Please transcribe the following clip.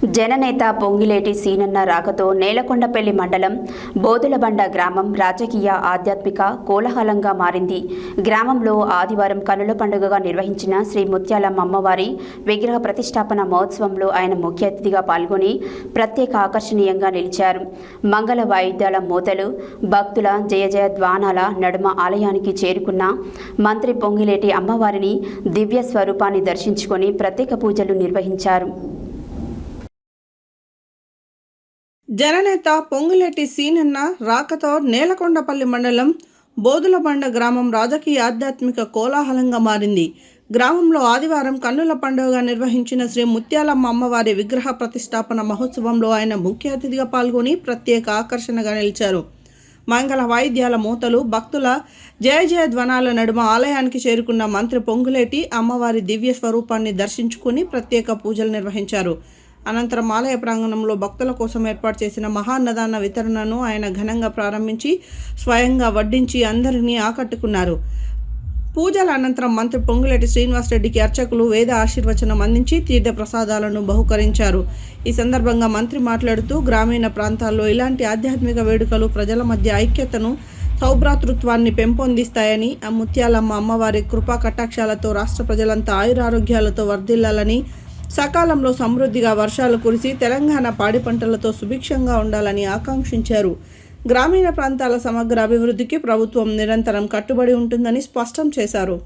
జననేత పొంగిలేటి సీనన్న రాకతో నేలకొండపల్లి మండలం బోదులబండ గ్రామం రాజకీయ ఆధ్యాత్మిక కోలాహలంగా మారింది. గ్రామంలో ఆదివారం కన్నుల పండుగగా నిర్వహించిన శ్రీ ముత్యాలమ్మ అమ్మవారి విగ్రహ ప్రతిష్టాపన మహోత్సవంలో ఆయన ముఖ్య అతిథిగా పాల్గొని ప్రత్యేక ఆకర్షణీయంగా నిలిచారు. మంగళ వాయిద్యాల మోతలు, భక్తుల జయ ధ్వానాల నడుమ ఆలయానికి చేరుకున్న మంత్రి పొంగిలేటి అమ్మవారిని దివ్య స్వరూపాన్ని దర్శించుకొని ప్రత్యేక పూజలు నిర్వహించారు. జననేత పొంగులేటి సీనన్న రాకతో నేలకొండపల్లి మండలం బోదులబండ గ్రామం రాజకీయ ఆధ్యాత్మిక కోలాహలంగా మారింది. గ్రామంలో ఆదివారం కన్నుల పండుగగా నిర్వహించిన శ్రీ ముత్యాలమ్మ అమ్మవారి విగ్రహ ప్రతిష్టాపన మహోత్సవంలో ఆయన ముఖ్య అతిథిగా పాల్గొని ప్రత్యేక ఆకర్షణగా నిలిచారు. మంగళ వాయిద్యాల మూతలు, భక్తుల జయ ధ్వనాల నడుమ ఆలయానికి చేరుకున్న మంత్రి పొంగులేటి అమ్మవారి దివ్య స్వరూపాన్ని దర్శించుకుని ప్రత్యేక పూజలు నిర్వహించారు. అనంతరం ఆలయ ప్రాంగణంలో భక్తుల కోసం ఏర్పాటు చేసిన మహాన్నదాన వితరణను ఆయన ఘనంగా ప్రారంభించి స్వయంగా వడ్డించి అందరినీ ఆకట్టుకున్నారు. పూజల అనంతరం మంత్రి పొంగులేటి శ్రీనివాసరెడ్డికి అర్చకులు వేద ఆశీర్వచనం అందించి తీర్థ ప్రసాదాలను బహుకరించారు. ఈ సందర్భంగా మంత్రి మాట్లాడుతూ గ్రామీణ ప్రాంతాల్లో ఇలాంటి ఆధ్యాత్మిక వేడుకలు ప్రజల మధ్య ఐక్యతను, సౌభ్రాతృత్వాన్ని పెంపొందిస్తాయని, ఆ ముత్యాలమ్మ అమ్మవారి కృపా కటాక్షాలతో రాష్ట్ర ప్రజలంతా ఆయురారోగ్యాలతో వర్ధిల్లాలని, సకాలంలో సమృద్ధిగా వర్షాలు కురిసి తెలంగాణ పాడి పంటలతో సుభిక్షంగా ఉండాలని ఆకాంక్షించారు. గ్రామీణ ప్రాంతాల సమగ్ర అభివృద్ధికి ప్రభుత్వం నిరంతరం కట్టుబడి ఉంటుందని స్పష్టం చేశారు.